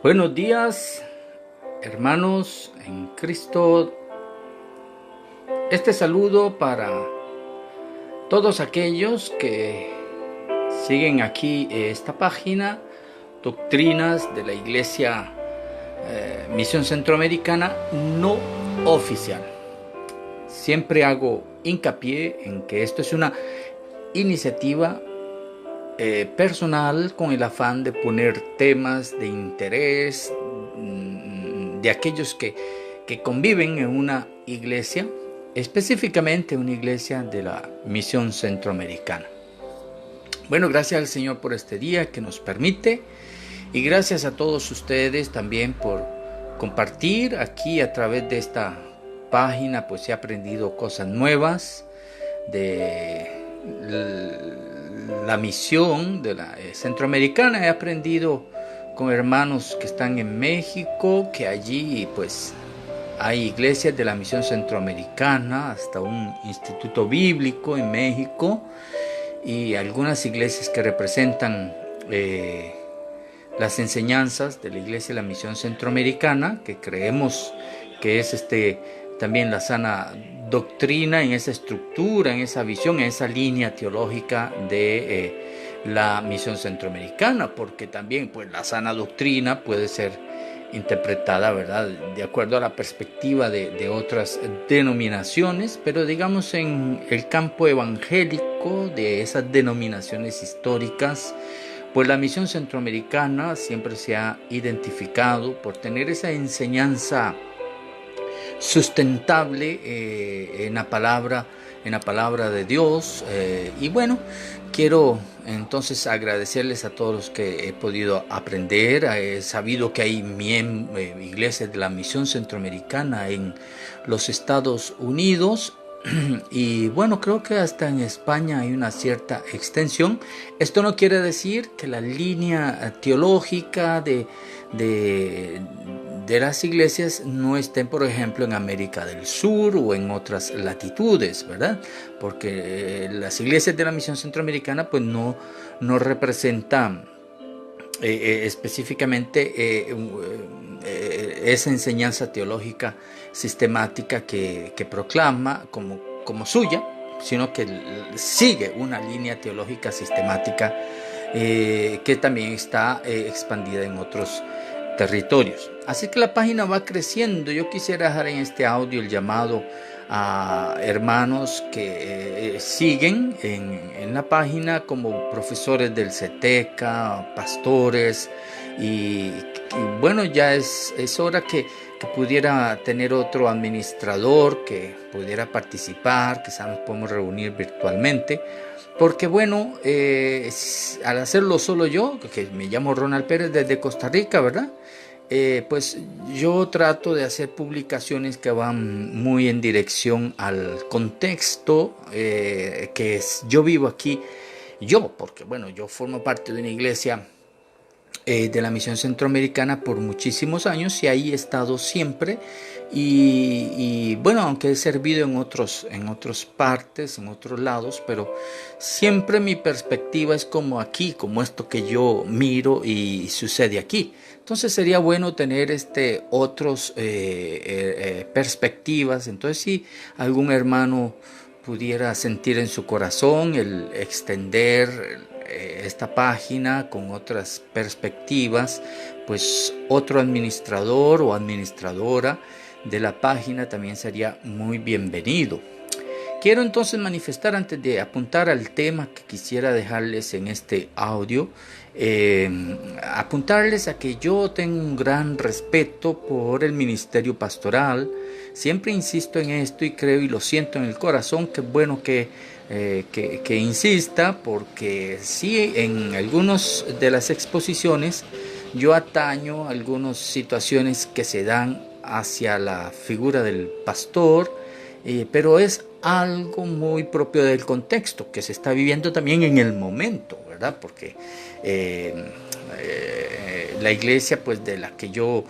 Buenos días, hermanos en Cristo. Este saludo para todos aquellos que siguen aquí esta página, Doctrinas de la Iglesia Misión Centroamericana no oficial. Siempre hago hincapié en que esto es una iniciativa personal con el afán de poner temas de interés de aquellos que conviven en una iglesia, específicamente una iglesia de la Misión Centroamericana. Bueno, gracias al Señor por este día que nos permite, y gracias a todos ustedes también por compartir aquí a través de esta página. Pues he aprendido cosas nuevas de la misión de la Centroamericana. He aprendido con hermanos que están en México, que allí pues hay iglesias de la Misión Centroamericana, hasta un instituto bíblico en México, y algunas iglesias que representan las enseñanzas de la Iglesia de la Misión Centroamericana, que creemos que es también la sana doctrina, en esa estructura, en esa visión, en esa línea teológica de la Misión Centroamericana, porque también pues la sana doctrina puede ser interpretada, ¿verdad?, de acuerdo a la perspectiva de otras denominaciones, pero digamos en el campo evangélico de esas denominaciones históricas, pues la Misión Centroamericana siempre se ha identificado por tener esa enseñanza sustentable en la palabra de Dios. Y bueno, quiero entonces agradecerles a todos los que he podido aprender. He sabido que hay iglesias de la Misión Centroamericana en los Estados Unidos, y bueno, creo que hasta en España hay una cierta extensión. Esto no quiere decir que la línea teológica de las iglesias no estén, por ejemplo, en América del Sur o en otras latitudes, ¿verdad? Porque las iglesias de la Misión Centroamericana pues no representan específicamente esa enseñanza teológica sistemática que proclama como suya, sino que sigue una línea teológica sistemática que también está expandida en otros territorios. Así que la página va creciendo. Yo quisiera dejar en este audio el llamado a hermanos que siguen en la página como profesores del CETECA, pastores, y bueno, ya es hora que pudiera tener otro administrador que pudiera participar. Quizás nos podemos reunir virtualmente, porque bueno, al hacerlo solo yo, que me llamo Ronald Pérez desde Costa Rica, ¿verdad? Pues yo trato de hacer publicaciones que van muy en dirección al contexto que yo vivo aquí, porque bueno, yo formo parte de una iglesia de la Misión Centroamericana por muchísimos años, y ahí he estado siempre, y bueno, aunque he servido en otras partes, en otros lados, pero siempre mi perspectiva es como aquí, como esto que yo miro y sucede aquí. Entonces sería bueno tener otros perspectivas. Entonces, si algún hermano pudiera sentir en su corazón el extender esta página con otras perspectivas, pues otro administrador o administradora de la página también sería muy bienvenido. Quiero entonces manifestar, antes de apuntar al tema que quisiera dejarles en este audio, apuntarles a que yo tengo un gran respeto por el ministerio pastoral. Siempre insisto en esto y creo y lo siento en el corazón, que es bueno que insista, porque sí, en algunas de las exposiciones yo ataño algunas situaciones que se dan hacia la figura del pastor, pero es algo muy propio del contexto que se está viviendo también en el momento, ¿verdad? Porque la iglesia, pues, de la que yo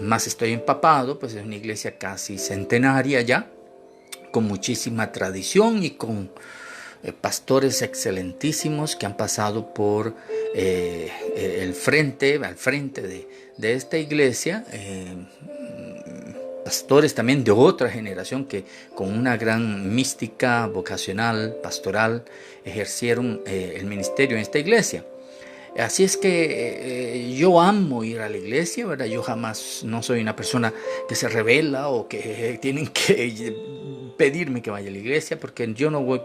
más estoy empapado, pues es una iglesia casi centenaria ya, con muchísima tradición y con pastores excelentísimos que han pasado por al frente de esta iglesia, pastores también de otra generación que con una gran mística vocacional, pastoral, ejercieron el ministerio en esta iglesia. Así es que yo amo ir a la iglesia, ¿verdad? Yo jamás, no soy una persona que se revela o que tienen que pedirme que vaya a la iglesia, porque yo no voy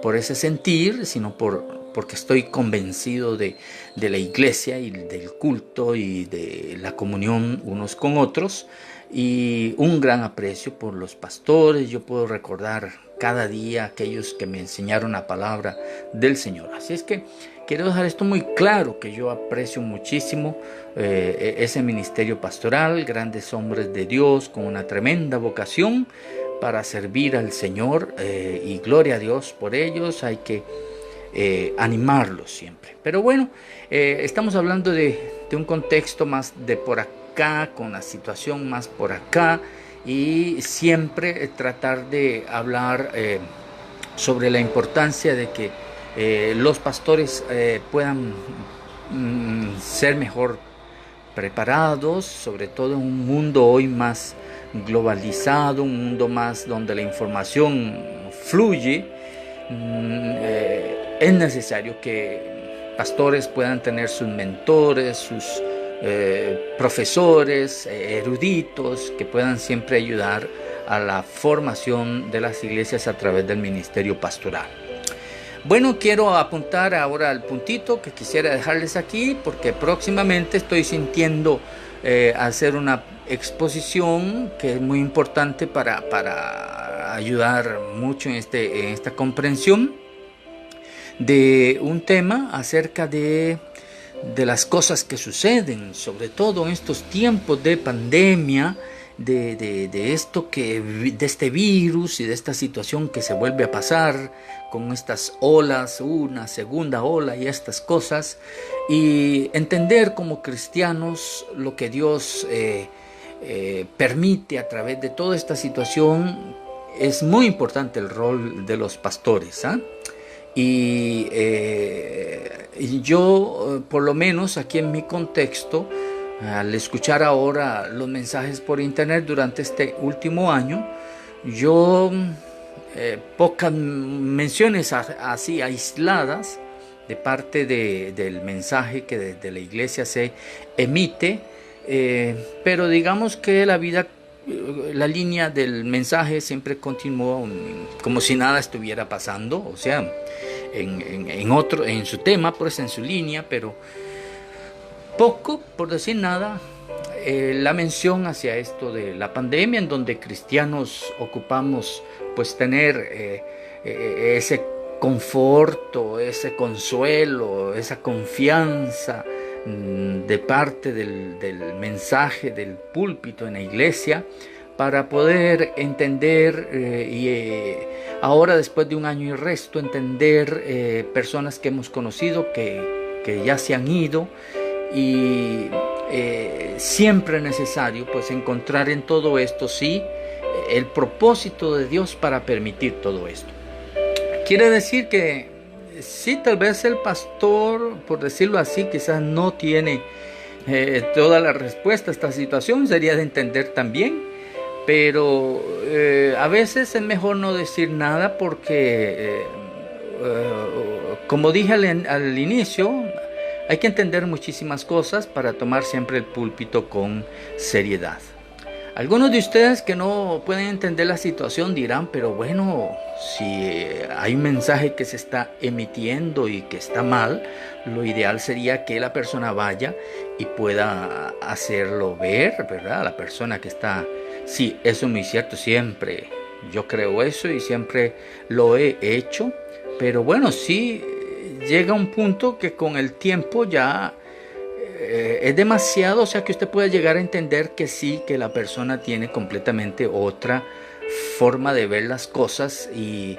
por ese sentir, sino porque estoy convencido de la iglesia y del culto y de la comunión unos con otros, y un gran aprecio por los pastores. Yo puedo recordar cada día aquellos que me enseñaron la palabra del Señor. Así es que quiero dejar esto muy claro, que yo aprecio muchísimo ese ministerio pastoral, grandes hombres de Dios con una tremenda vocación para servir al Señor, y gloria a Dios por ellos. Hay que animarlos siempre. Pero bueno, estamos hablando de un contexto más de por acá, con la situación más por acá, y siempre tratar de hablar sobre la importancia de que los pastores puedan ser mejor preparados, sobre todo en un mundo hoy más globalizado, un mundo más donde la información fluye. Es necesario que pastores puedan tener sus mentores, sus profesores, eruditos, que puedan siempre ayudar a la formación de las iglesias a través del ministerio pastoral. Bueno, quiero apuntar ahora al puntito que quisiera dejarles aquí, porque próximamente estoy sintiendo hacer una exposición que es muy importante para ayudar mucho en esta comprensión de un tema acerca de las cosas que suceden, sobre todo en estos tiempos de pandemia, de este virus y de esta situación que se vuelve a pasar con estas olas, una segunda ola y estas cosas, y entender como cristianos lo que Dios permite a través de toda esta situación. Es muy importante el rol de los pastores, y yo, por lo menos aquí en mi contexto, al escuchar ahora los mensajes por internet durante este último año, yo pocas menciones así aisladas de parte del mensaje que desde la iglesia se emite, pero digamos que la línea del mensaje siempre continuó como si nada estuviera pasando, o sea, en su tema, pues en su línea, pero poco, por decir nada, la mención hacia esto de la pandemia, en donde cristianos ocupamos pues tener ese conforto, ese consuelo, esa confianza de parte del mensaje del púlpito en la iglesia, para poder entender y ahora, después de un año y resto, entender personas que hemos conocido que ya se han ido, y siempre es necesario pues encontrar en todo esto el propósito de Dios para permitir todo esto. Quiere decir que sí, tal vez el pastor, por decirlo así, quizás no tiene toda la respuesta a esta situación, sería de entender también, pero a veces es mejor no decir nada, porque como dije al inicio, hay que entender muchísimas cosas para tomar siempre el púlpito con seriedad. Algunos de ustedes que no pueden entender la situación dirán, pero bueno, si hay un mensaje que se está emitiendo y que está mal, lo ideal sería que la persona vaya y pueda hacerlo ver, ¿verdad? La persona que está... Sí, eso es muy cierto, siempre yo creo eso y siempre lo he hecho, pero bueno, sí llega un punto que con el tiempo ya es demasiado, o sea que usted puede llegar a entender que sí, que la persona tiene completamente otra forma de ver las cosas y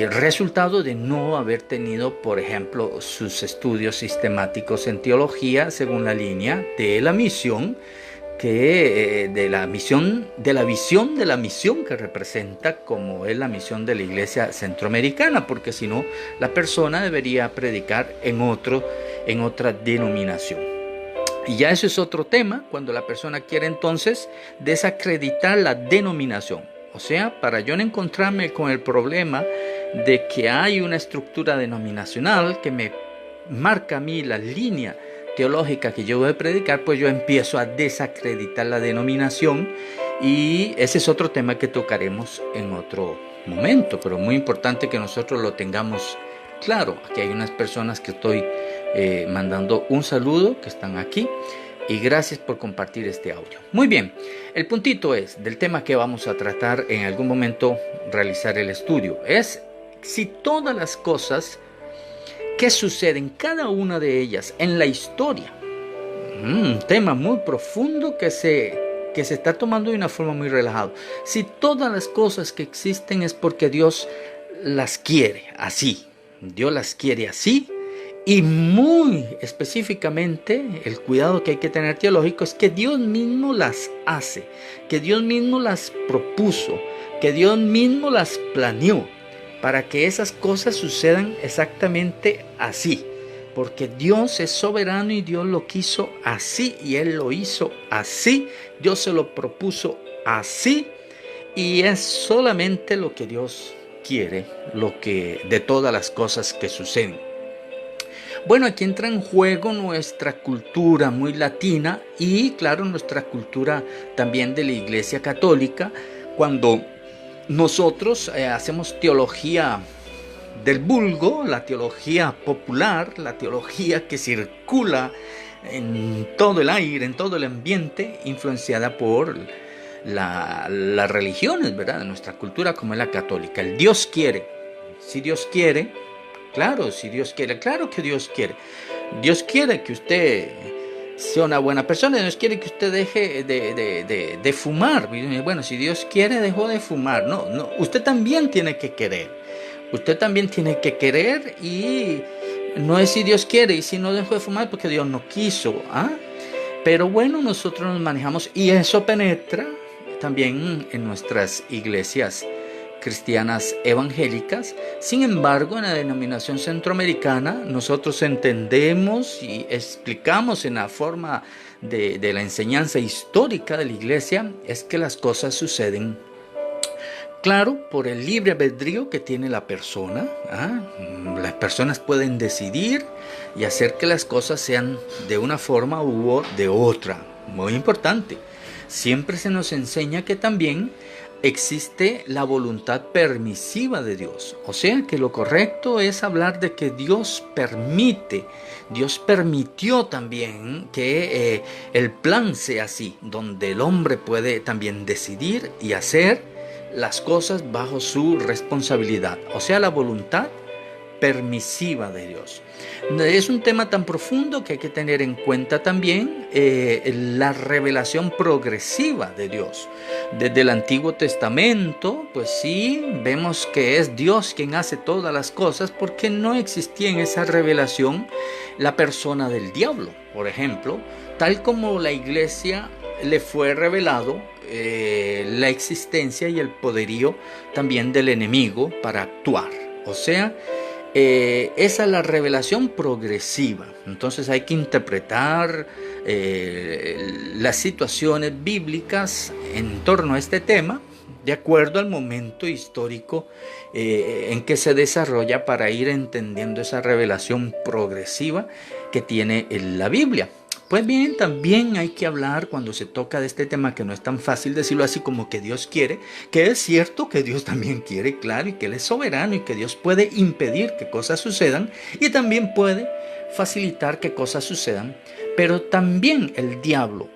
resultado de no haber tenido, por ejemplo, sus estudios sistemáticos en teología según la línea de la misión, de la visión de la misión que representa, como es la misión de la Iglesia Centroamericana, porque si no, la persona debería predicar en otra denominación. Y ya eso es otro tema, cuando la persona quiere entonces desacreditar la denominación. O sea, para yo no encontrarme con el problema de que hay una estructura denominacional que me marca a mí la línea teológica que yo voy a predicar, pues yo empiezo a desacreditar la denominación, y ese es otro tema que tocaremos en otro momento, pero muy importante que nosotros lo tengamos claro. Aquí hay unas personas que estoy mandando un saludo, que están aquí, y gracias por compartir este audio. Muy bien, el puntito es del tema que vamos a tratar en algún momento, realizar el estudio, es si todas las cosas que suceden, cada una de ellas en la historia, un tema muy profundo que se está tomando de una forma muy relajada, si todas las cosas que existen es porque Dios las quiere así, Dios las quiere así. Y muy específicamente, el cuidado que hay que tener teológico es que Dios mismo las hace, que Dios mismo las propuso, que Dios mismo las planeó, para que esas cosas sucedan exactamente así. Porque Dios es soberano y Dios lo quiso así y Él lo hizo así. Dios se lo propuso así, y es solamente lo que Dios quiere, lo que de todas las cosas que suceden. Bueno, aquí entra en juego nuestra cultura muy latina y, claro, nuestra cultura también de la Iglesia Católica. Cuando nosotros hacemos teología del vulgo, la teología popular, la teología que circula en todo el aire, en todo el ambiente, influenciada por las religiones, ¿verdad?, de nuestra cultura, como es la católica. El Dios quiere. Si Dios quiere, claro, si Dios quiere, claro que Dios quiere. Dios quiere que usted sea una buena persona, Dios quiere que usted deje de fumar. Bueno, si Dios quiere, dejó de fumar. No, usted también tiene que querer. Usted también tiene que querer, y no es si Dios quiere, y si no dejó de fumar porque Dios no quiso. Pero bueno, nosotros nos manejamos, y eso penetra también en nuestras iglesias cristianas evangélicas. Sin embargo, en la denominación centroamericana nosotros entendemos y explicamos en la forma de la enseñanza histórica de la iglesia, es que las cosas suceden, claro, por el libre albedrío que tiene la persona. Las personas pueden decidir y hacer que las cosas sean de una forma u de otra. Muy importante. Siempre se nos enseña que también existe la voluntad permisiva de Dios. O sea que lo correcto es hablar de que Dios permite, Dios permitió también que el plan sea así, donde el hombre puede también decidir y hacer las cosas bajo su responsabilidad. O sea, la voluntad permisiva de Dios. Es un tema tan profundo que hay que tener en cuenta también la revelación progresiva de Dios. Desde el Antiguo Testamento, pues sí, vemos que es Dios quien hace todas las cosas, porque no existía en esa revelación la persona del diablo, por ejemplo, tal como la iglesia le fue revelado la existencia y el poderío también del enemigo para actuar. O sea, esa es la revelación progresiva. Entonces hay que interpretar las situaciones bíblicas en torno a este tema de acuerdo al momento histórico en que se desarrolla, para ir entendiendo esa revelación progresiva que tiene la Biblia. Pues bien, también hay que hablar cuando se toca de este tema, que no es tan fácil decirlo así como que Dios quiere, que es cierto que Dios también quiere, claro, y que Él es soberano, y que Dios puede impedir que cosas sucedan y también puede facilitar que cosas sucedan, pero también el diablo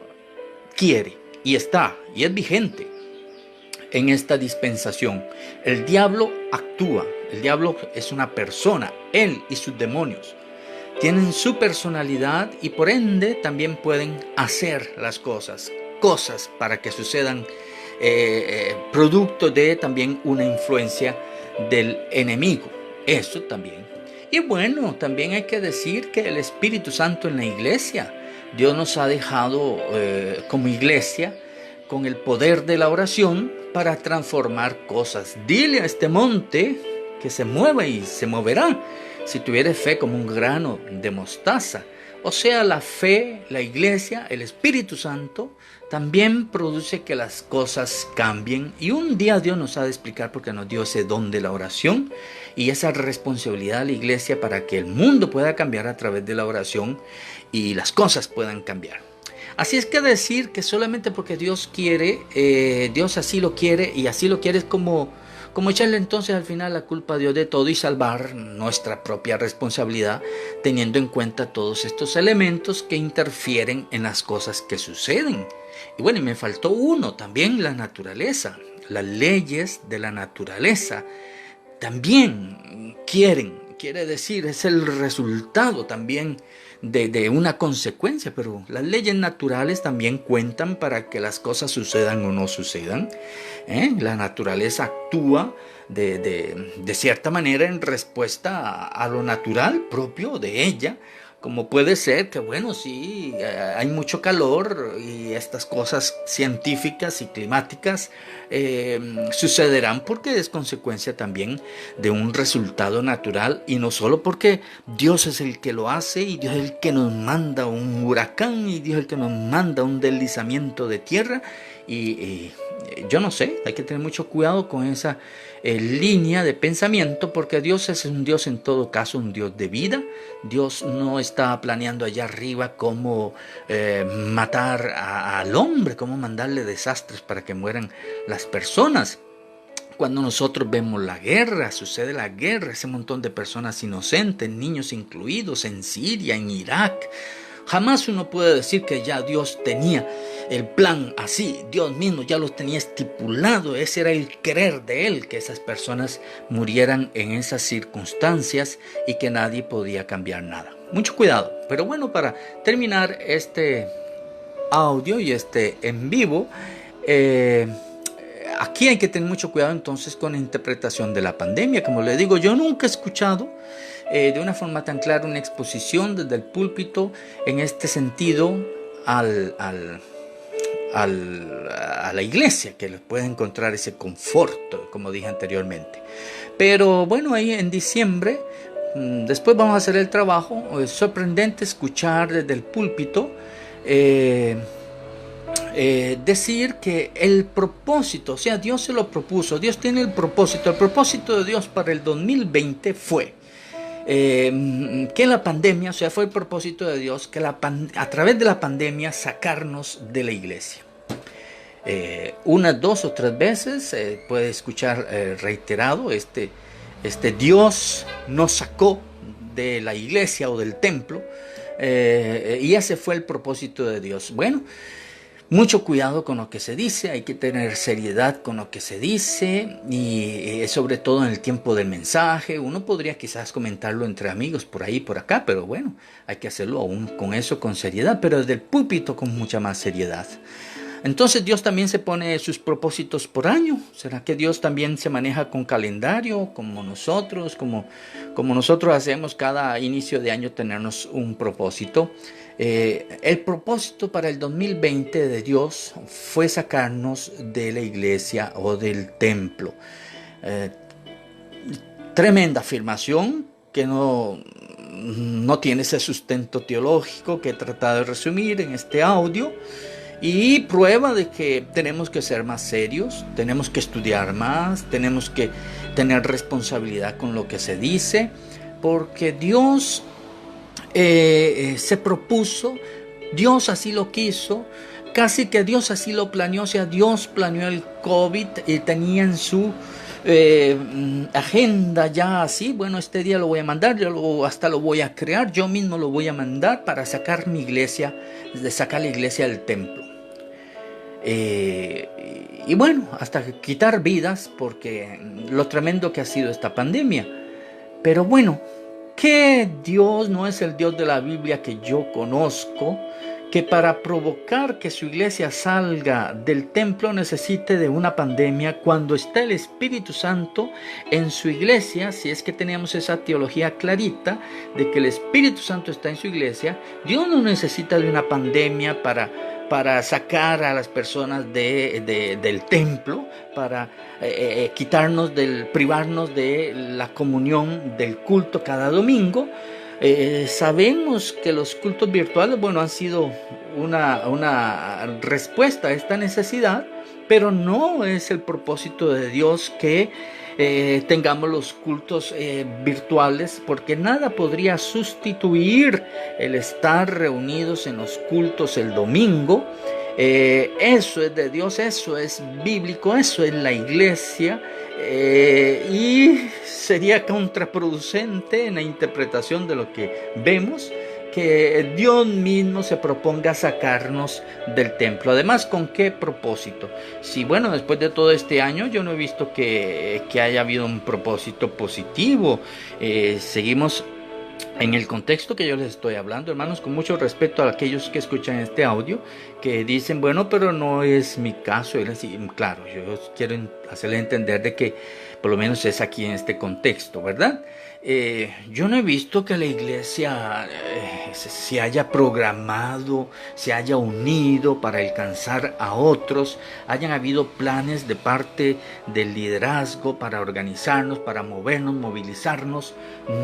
quiere y está y es vigente en esta dispensación. El diablo actúa, el diablo es una persona, él y sus demonios. tienen su personalidad y por ende también pueden hacer las cosas para que sucedan, producto de también una influencia del enemigo. Eso también. Y bueno, también hay que decir que el Espíritu Santo en la iglesia, Dios nos ha dejado como iglesia con el poder de la oración para transformar cosas. Dile a este monte que se mueva y se moverá si tuvieres fe como un grano de mostaza. O sea, la fe, la iglesia, el Espíritu Santo también produce que las cosas cambien. Y un día Dios nos ha de explicar porque nos dio ese don de la oración y esa responsabilidad a la iglesia para que el mundo pueda cambiar a través de la oración y las cosas puedan cambiar. Así es que decir que solamente porque Dios quiere, Dios así lo quiere y así lo quiere es como echarle entonces al final la culpa a Dios de todo y salvar nuestra propia responsabilidad, teniendo en cuenta todos estos elementos que interfieren en las cosas que suceden. Y bueno, y me faltó uno, también la naturaleza, las leyes de la naturaleza también quiere decir, es el resultado también de una consecuencia, pero las leyes naturales también cuentan para que las cosas sucedan o no sucedan. La naturaleza actúa de cierta manera en respuesta a lo natural propio de ella, como puede ser que, bueno, sí, hay mucho calor y estas cosas científicas y climáticas sucederán porque es consecuencia también de un resultado natural y no solo porque Dios es el que lo hace y Dios es el que nos manda un huracán y Dios es el que nos manda un deslizamiento de tierra y yo no sé, hay que tener mucho cuidado con esa línea de pensamiento porque Dios es un Dios en todo caso, un Dios de vida. Dios no está planeando allá arriba cómo matar al hombre, cómo mandarle desastres para que mueran las personas. Cuando nosotros vemos la guerra, sucede la guerra, ese montón de personas inocentes, niños incluidos en Siria, en Irak. Jamás uno puede decir que ya Dios tenía el plan así, Dios mismo ya lo tenía estipulado, ese era el querer de Él, que esas personas murieran en esas circunstancias y que nadie podía cambiar nada. Mucho cuidado, pero bueno, para terminar este audio y este en vivo, aquí hay que tener mucho cuidado entonces con la interpretación de la pandemia. Como le digo, yo nunca he escuchado de una forma tan clara una exposición desde el púlpito en este sentido a la iglesia, que les puede encontrar ese confort, como dije anteriormente. Pero bueno, ahí en diciembre, después vamos a hacer el trabajo. Es sorprendente escuchar desde el púlpito decir que el propósito, o sea, Dios se lo propuso, Dios tiene el propósito de Dios para el 2020 fue que la pandemia, o sea, fue el propósito de Dios que a través de la pandemia sacarnos de la iglesia. Unas 2 o 3 veces puede escuchar reiterado este Dios nos sacó de la iglesia o del templo y ese fue el propósito de Dios. Bueno, mucho cuidado con lo que se dice, hay que tener seriedad con lo que se dice y sobre todo en el tiempo del mensaje. Uno podría quizás comentarlo entre amigos por ahí, por acá, pero bueno, hay que hacerlo aún con eso, con seriedad, pero desde el púlpito con mucha más seriedad. Entonces Dios también se pone sus propósitos por año. ¿Será que Dios también se maneja con calendario como nosotros? Como nosotros hacemos cada inicio de año tenernos un propósito. El propósito para el 2020 de Dios fue sacarnos de la iglesia o del templo. Tremenda afirmación que no tiene ese sustento teológico que he tratado de resumir en este audio. Y prueba de que tenemos que ser más serios, tenemos que estudiar más, tenemos que tener responsabilidad con lo que se dice, porque Dios se propuso, Dios así lo quiso, casi que Dios así lo planeó. O sea, Dios planeó el COVID y tenía en su agenda ya así, bueno, este día lo voy a mandar, hasta lo voy a crear, yo mismo lo voy a mandar para sacar mi iglesia, sacar la iglesia del templo. Y bueno, hasta quitar vidas, porque lo tremendo que ha sido esta pandemia. Pero bueno, qué Dios no es el Dios de la Biblia que yo conozco, que para provocar que su iglesia salga del templo necesite de una pandemia cuando está el Espíritu Santo en su iglesia? Si es que tenemos esa teología clarita de que el Espíritu Santo está en su iglesia, Dios no necesita de una pandemia para sacar a las personas del templo, para privarnos de la comunión del culto cada domingo. Sabemos que los cultos virtuales, han sido una respuesta a esta necesidad, pero no es el propósito de Dios que tengamos los cultos virtuales, porque nada podría sustituir el estar reunidos en los cultos el domingo. Eso es de Dios, eso es bíblico, eso es la iglesia. Y sería contraproducente en la interpretación de lo que vemos que Dios mismo se proponga sacarnos del templo. Además, ¿con qué propósito? Si después de todo este año yo no he visto que haya habido un propósito positivo. Seguimos en el contexto que yo les estoy hablando, hermanos, con mucho respeto a aquellos que escuchan este audio, que dicen, pero no es mi caso. Claro, yo quiero hacerles entender de que por lo menos es aquí en este contexto, ¿verdad? Yo no he visto que la iglesia se haya programado, se haya unido para alcanzar a otros, hayan habido planes de parte del liderazgo para organizarnos, para movernos, movilizarnos,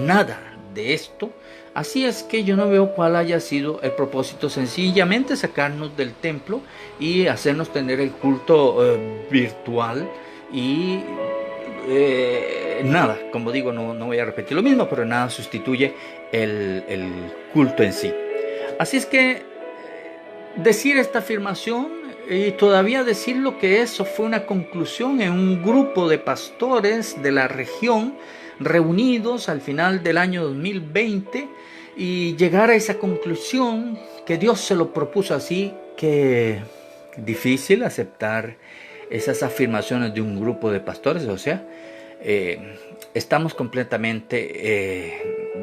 nada de esto. Así es que yo no veo cuál haya sido el propósito. Sencillamente sacarnos del templo y hacernos tener el culto virtual y nada, como digo, no voy a repetir lo mismo, pero nada sustituye el culto en sí. Así es que decir esta afirmación y todavía decir lo que eso fue una conclusión en un grupo de pastores de la región reunidos al final del año 2020 y llegar a esa conclusión que Dios se lo propuso así, que difícil aceptar esas afirmaciones de un grupo de pastores. O sea, estamos completamente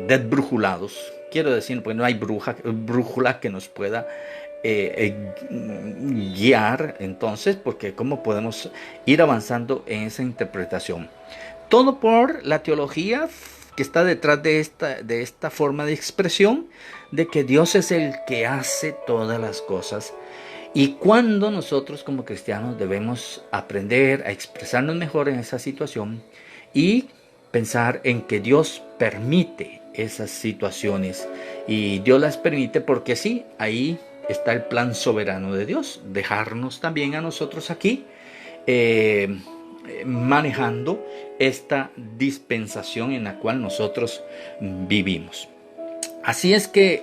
desbrújulados. Quiero decir, pues no hay brújula que nos pueda guiar entonces, porque cómo podemos ir avanzando en esa interpretación. Todo por la teología que está detrás de esta forma de expresión, de que Dios es el que hace todas las cosas. Y cuando nosotros como cristianos debemos aprender a expresarnos mejor en esa situación y pensar en que Dios permite esas situaciones. Y Dios las permite porque sí, ahí está el plan soberano de Dios. Dejarnos también a nosotros aquí manejando esta dispensación en la cual nosotros vivimos. Así es que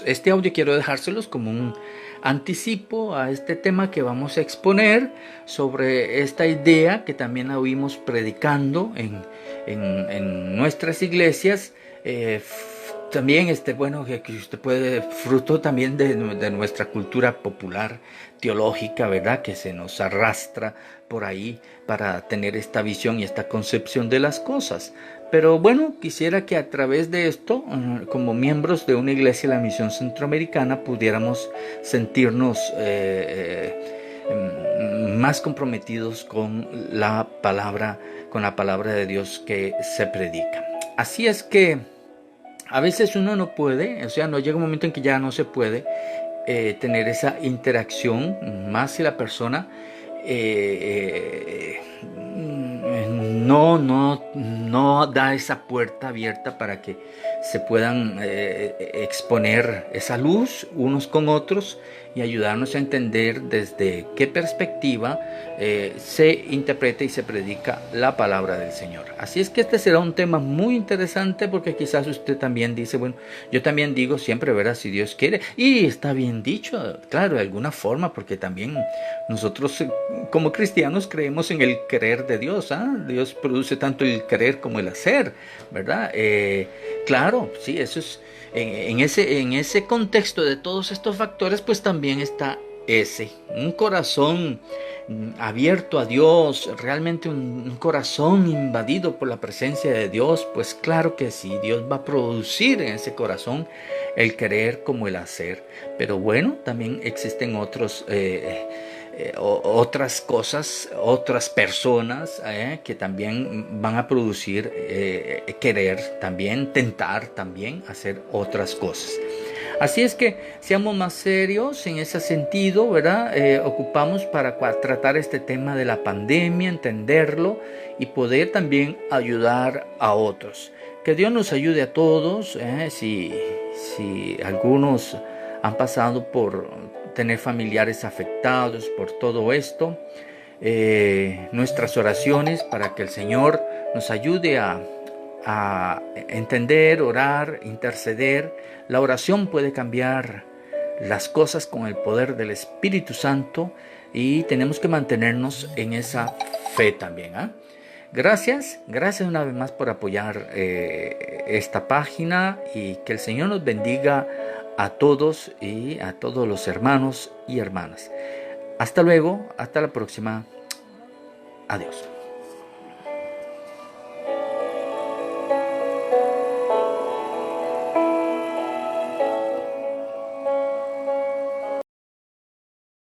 este audio quiero dejárselos como un anticipo a este tema que vamos a exponer, sobre esta idea que también la oímos predicando en nuestras iglesias. También que usted puede, fruto también de nuestra cultura popular teológica, ¿verdad? Que se nos arrastra por ahí para tener esta visión y esta concepción de las cosas. Pero quisiera que a través de esto, como miembros de una iglesia de la Misión Centroamericana, pudiéramos sentirnos más comprometidos con la palabra de Dios que se predica. Así es que a veces uno no puede, no llega un momento en que ya no se puede tener esa interacción, más si la persona no da esa puerta abierta para que se puedan exponer esa luz unos con otros y ayudarnos a entender desde qué perspectiva se interpreta y se predica la palabra del Señor. Así es que este será un tema muy interesante, porque quizás usted también dice, yo también digo siempre, ¿verdad? Si Dios quiere, y está bien dicho, claro, de alguna forma, porque también nosotros como cristianos creemos en el querer de Dios. Dios produce tanto el querer como el hacer, ¿verdad? Claro, sí, eso es. En ese contexto de todos estos factores, pues también está ese, un corazón abierto a Dios, realmente un corazón invadido por la presencia de Dios, pues claro que sí, Dios va a producir en ese corazón el querer como el hacer. Pero bueno, también existen otras cosas, otras personas que también van a producir querer, también tentar, también hacer otras cosas. Así es que seamos más serios en ese sentido, ¿verdad? Ocupamos para tratar este tema de la pandemia, entenderlo y poder también ayudar a otros. Que Dios nos ayude a todos, si algunos han pasado por tener familiares afectados por todo esto, nuestras oraciones para que el Señor nos ayude a entender, orar, interceder. La oración puede cambiar las cosas con el poder del Espíritu Santo y tenemos que mantenernos en esa fe también. Gracias una vez más por apoyar esta página y que el Señor nos bendiga a todos y a todos los hermanos y hermanas. Hasta luego, hasta la próxima. Adiós.